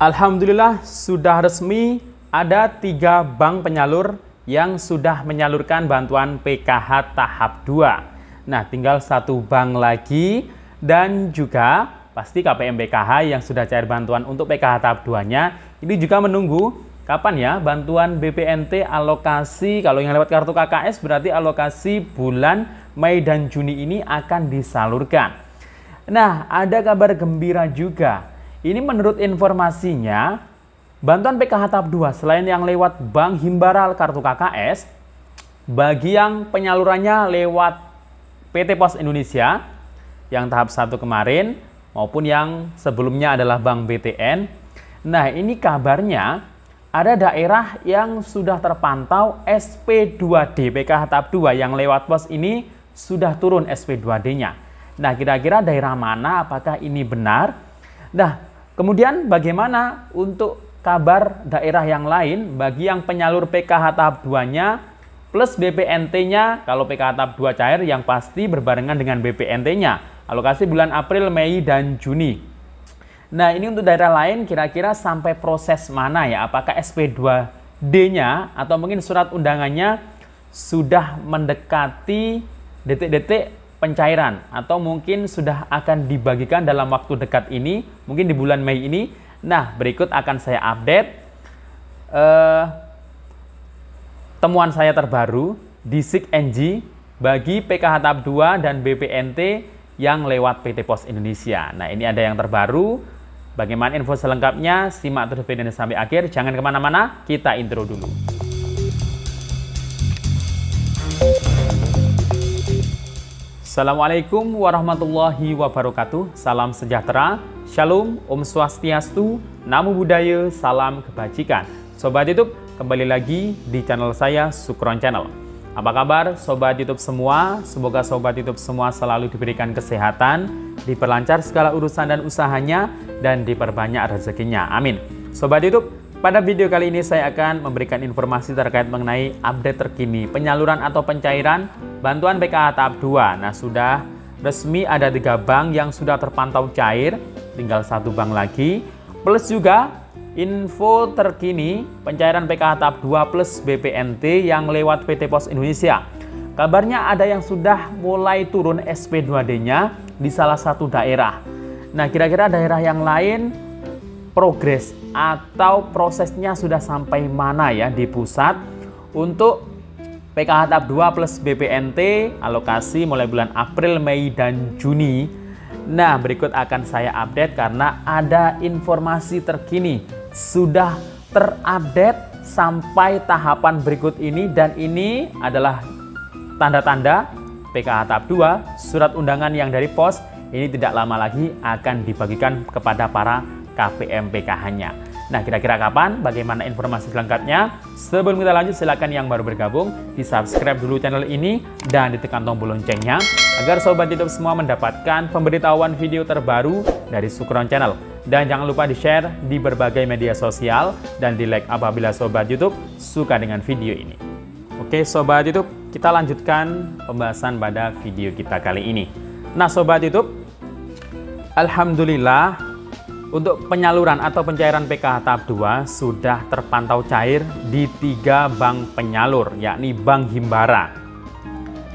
Alhamdulillah sudah resmi ada 3 bank penyalur yang sudah menyalurkan bantuan PKH tahap 2. Nah, tinggal 1 bank lagi dan juga pasti KPM PKH yang sudah cair bantuan untuk PKH tahap 2-nya. Ini juga menunggu kapan ya bantuan BPNT alokasi, kalau yang lewat kartu KKS berarti alokasi bulan Mei dan Juni ini akan disalurkan. Nah, ada kabar gembira juga. Ini menurut informasinya, bantuan PKH tahap 2 selain yang lewat Bank Himbara kartu KKS, bagi yang penyalurannya lewat PT Pos Indonesia yang tahap 1 kemarin maupun yang sebelumnya adalah Bank BTN. Nah, ini kabarnya ada daerah yang sudah terpantau SP2D PKH tahap 2 yang lewat pos ini sudah turun SP2D-nya. Nah, kira-kira daerah mana? Apakah ini benar? Nah, kemudian bagaimana untuk kabar daerah yang lain bagi yang penyalur PKH tahap 2-nya plus BPNT-nya? Kalau PKH tahap 2 cair yang pasti berbarengan dengan BPNT-nya. Alokasi bulan April, Mei, dan Juni. Nah, ini untuk daerah lain kira-kira sampai proses mana ya? Apakah SP2D-nya atau mungkin surat undangannya sudah mendekati detik-detik pencairan atau mungkin sudah akan dibagikan dalam waktu dekat ini, mungkin di bulan Mei ini. Nah, berikut akan saya update temuan saya terbaru di SIG-NG bagi PKH tahap 2 dan BPNT yang lewat PT Pos Indonesia. Nah, ini ada yang terbaru. Bagaimana info selengkapnya? Simak terus video ini sampai akhir. Jangan kemana-mana, kita intro dulu. Assalamualaikum warahmatullahi wabarakatuh. Salam sejahtera, Shalom, Om Swastiastu, Namo Buddhaya, salam kebajikan. Sobat YouTube, kembali lagi di channel saya, Sukron Channel. Apa kabar Sobat YouTube semua? Semoga Sobat YouTube semua selalu diberikan kesehatan, diperlancar segala urusan dan usahanya, dan diperbanyak rezekinya. Amin. Sobat YouTube, pada video kali ini saya akan memberikan informasi terkait mengenai update terkini penyaluran atau pencairan bantuan PKH tahap 2. Nah, sudah resmi ada 3 bank yang sudah terpantau cair, tinggal 1 bank lagi. Plus juga info terkini pencairan PKH tahap 2 plus BPNT yang lewat PT Pos Indonesia. Kabarnya ada yang sudah mulai turun SP2D-nya di salah satu daerah. Nah, kira-kira daerah yang lain progres atau prosesnya sudah sampai mana ya di pusat untuk PKH tahap 2 plus BPNT alokasi mulai bulan April, Mei, dan Juni. Nah, berikut akan saya update karena ada informasi terkini sudah terupdate sampai tahapan berikut ini, dan ini adalah tanda-tanda PKH tahap 2 surat undangan yang dari pos ini tidak lama lagi akan dibagikan kepada para KPM PKH-nya. Nah, kira-kira kapan? Bagaimana informasi selengkapnya? Sebelum kita lanjut, silakan yang baru bergabung di subscribe dulu channel ini dan ditekan tombol loncengnya agar Sobat YouTube semua mendapatkan pemberitahuan video terbaru dari Sukron Channel. Dan jangan lupa di-share di berbagai media sosial dan di-like apabila Sobat YouTube suka dengan video ini. Oke, Sobat YouTube, kita lanjutkan pembahasan pada video kita kali ini. Nah, Sobat YouTube, alhamdulillah untuk penyaluran atau pencairan PKH tahap 2 sudah terpantau cair di 3 bank penyalur, yakni Bank Himbara.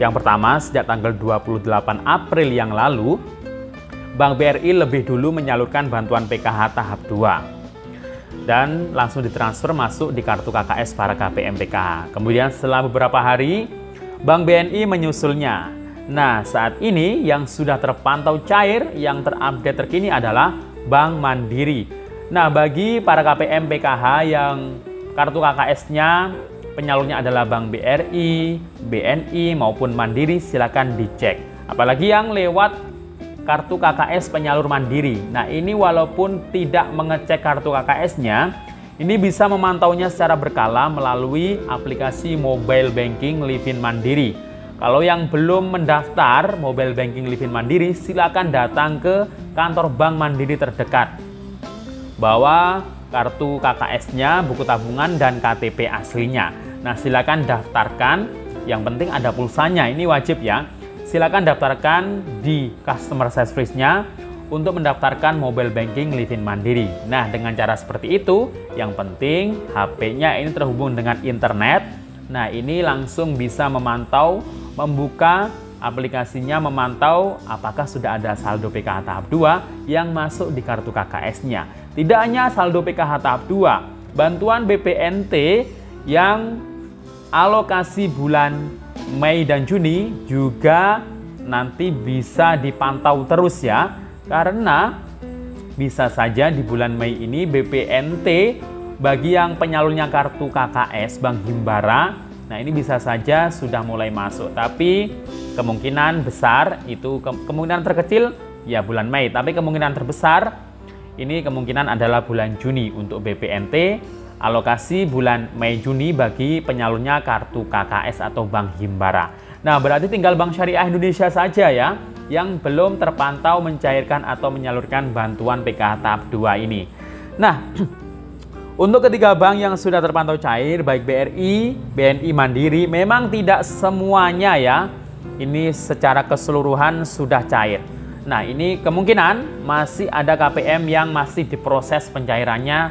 Yang pertama, sejak tanggal 28 April yang lalu, Bank BRI lebih dulu menyalurkan bantuan PKH tahap 2 dan langsung ditransfer masuk di kartu KKS para KPM PKH. Kemudian setelah beberapa hari, Bank BNI menyusulnya. Nah, saat ini yang sudah terpantau cair, yang terupdate terkini adalah Bank Mandiri. Nah, bagi para KPM PKH yang kartu KKS-nya penyalurnya adalah Bank BRI, BNI maupun Mandiri, silakan dicek. Apalagi yang lewat kartu KKS penyalur Mandiri. Nah, ini walaupun tidak mengecek kartu KKS-nya, ini bisa memantaunya secara berkala melalui aplikasi mobile banking Livin Mandiri. Kalau yang belum mendaftar mobile banking Livin Mandiri, silakan datang ke kantor Bank Mandiri terdekat. Bawa kartu KKS-nya, buku tabungan, dan KTP aslinya. Nah, silakan daftarkan. Yang penting ada pulsanya, ini wajib ya. Silakan daftarkan di customer service-nya untuk mendaftarkan mobile banking Livin Mandiri. Nah, dengan cara seperti itu, yang penting HP-nya ini terhubung dengan internet. Nah, ini langsung bisa memantau, membuka aplikasinya, memantau apakah sudah ada saldo PKH tahap 2 yang masuk di kartu KKS-nya. Tidak hanya saldo PKH tahap 2, bantuan BPNT yang alokasi bulan Mei dan Juni juga nanti bisa dipantau terus ya. Karena bisa saja di bulan Mei ini BPNT bagi yang penyalurnya kartu KKS Bank Himbara, nah ini bisa saja sudah mulai masuk. Tapi kemungkinan besar itu, kemungkinan terkecil ya bulan Mei, tapi kemungkinan terbesar ini kemungkinan adalah bulan Juni untuk BPNT, alokasi bulan Mei Juni bagi penyalurnya kartu KKS atau Bank Himbara. Nah, berarti tinggal Bank Syariah Indonesia saja ya yang belum terpantau mencairkan atau menyalurkan bantuan PKH tahap 2 ini. Nah, untuk ketiga bank yang sudah terpantau cair, baik BRI, BNI Mandiri, memang tidak semuanya ya, ini secara keseluruhan sudah cair. Nah, ini kemungkinan masih ada KPM yang masih diproses pencairannya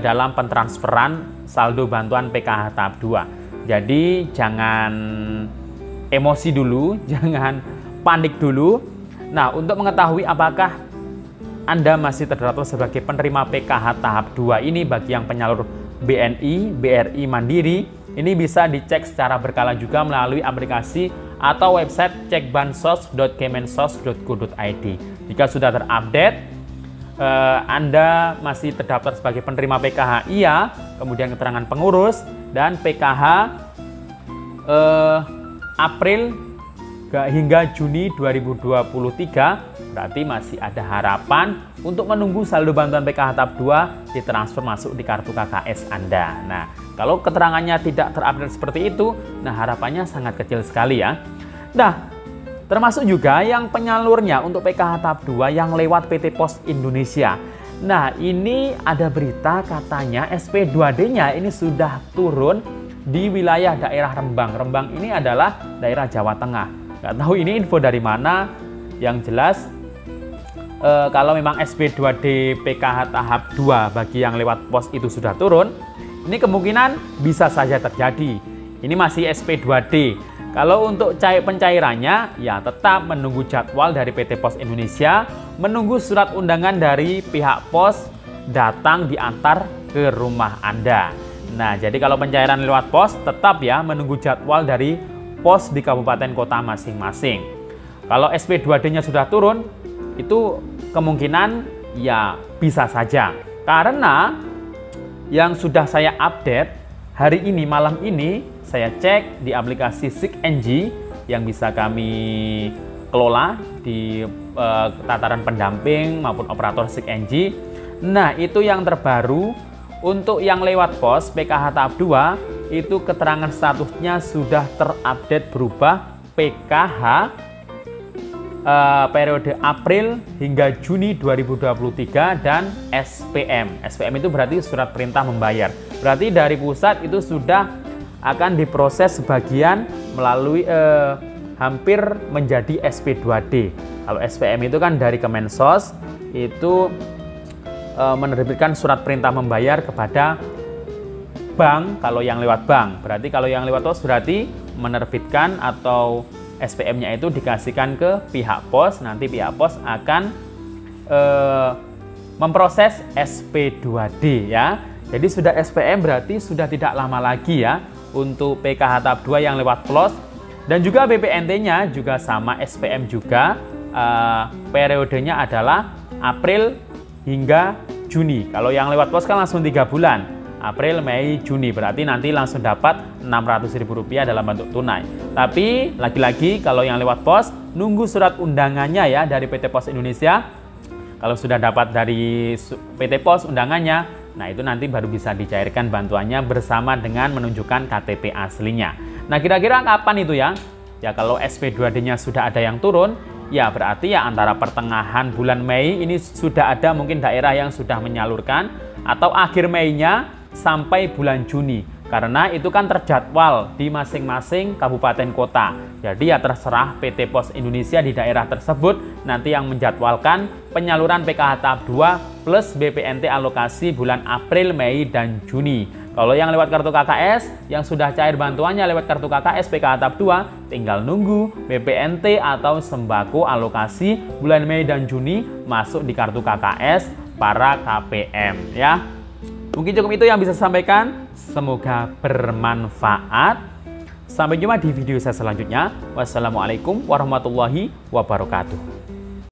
dalam pentransferan saldo bantuan PKH tahap 2. Jadi jangan emosi dulu, jangan panik dulu. Nah, untuk mengetahui apakah Anda masih terdaftar sebagai penerima PKH tahap 2 ini bagi yang penyalur BNI, BRI Mandiri, ini bisa dicek secara berkala juga melalui aplikasi atau website cekbansos.kemensos.go.id. Jika sudah terupdate, Anda masih terdaftar sebagai penerima PKH iya, kemudian keterangan pengurus dan PKH April hingga Juni 2023, berarti masih ada harapan untuk menunggu saldo bantuan PKH tahap 2 ditransfer masuk di kartu KKS Anda. Nah, kalau keterangannya tidak terupdate seperti itu, nah harapannya sangat kecil sekali ya. Nah, termasuk juga yang penyalurnya untuk PKH tahap 2 yang lewat PT Pos Indonesia. Nah, ini ada berita katanya SP2D-nya ini sudah turun di wilayah daerah Rembang. Rembang ini adalah daerah Jawa Tengah. Nggak tahu ini info dari mana, yang jelas kalau memang SP2D PKH tahap 2 bagi yang lewat pos itu sudah turun, ini kemungkinan bisa saja terjadi. Ini masih SP2D. Kalau untuk pencairannya, ya tetap menunggu jadwal dari PT Pos Indonesia, menunggu surat undangan dari pihak pos datang diantar ke rumah Anda. Nah, jadi kalau pencairan lewat pos, tetap ya menunggu jadwal dari pos di kabupaten kota masing-masing. Kalau SP2D-nya sudah turun, itu kemungkinan ya bisa saja. Karena yang sudah saya update hari ini, malam ini, saya cek di aplikasi SIKNG yang bisa kami kelola di tataran pendamping maupun operator SIKNG. Nah, itu yang terbaru untuk yang lewat pos PKH tahap 2 itu keterangan statusnya sudah terupdate berubah PKH periode April hingga Juni 2023 dan SPM. SPM itu berarti surat perintah membayar. Berarti dari pusat itu sudah akan diproses sebagian melalui hampir menjadi SP2D. Kalau SPM itu kan dari Kemensos itu menerbitkan surat perintah membayar kepada bank kalau yang lewat bank. Berarti kalau yang lewat pos berarti menerbitkan atau SPM-nya itu dikasihkan ke pihak pos. Nanti pihak pos akan memproses SP2D ya. Jadi sudah SPM berarti sudah tidak lama lagi ya untuk PKH tahap 2 yang lewat PLOS. Dan juga BPNT-nya juga sama SPM juga. Periodenya adalah April hingga Juni. Kalau yang lewat pos kan langsung 3 bulan. April, Mei, Juni. Berarti nanti langsung dapat Rp600.000 dalam bentuk tunai. Tapi lagi-lagi kalau yang lewat pos, nunggu surat undangannya ya dari PT Pos Indonesia. Kalau sudah dapat dari PT Pos undangannya, nah itu nanti baru bisa dicairkan bantuannya bersama dengan menunjukkan KTP aslinya. Nah, kira-kira kapan itu ya? Ya kalau SP2D-nya sudah ada yang turun, ya berarti ya antara pertengahan bulan Mei ini sudah ada mungkin daerah yang sudah menyalurkan, atau akhir Mei-nya sampai bulan Juni. karena itu kan terjadwal di masing-masing kabupaten kota. Jadi ya terserah PT Pos Indonesia di daerah tersebut nanti yang menjadwalkan penyaluran PKH tahap 2 plus BPNT alokasi bulan April, Mei, dan Juni. Kalau yang lewat kartu KKS, yang sudah cair bantuannya lewat kartu KKS PKH tahap 2, tinggal nunggu BPNT atau sembako alokasi bulan Mei dan Juni masuk di kartu KKS para KPM ya. Mungkin cukup itu yang bisa saya sampaikan. Semoga bermanfaat. Sampai jumpa di video saya selanjutnya. Wassalamualaikum warahmatullahi wabarakatuh.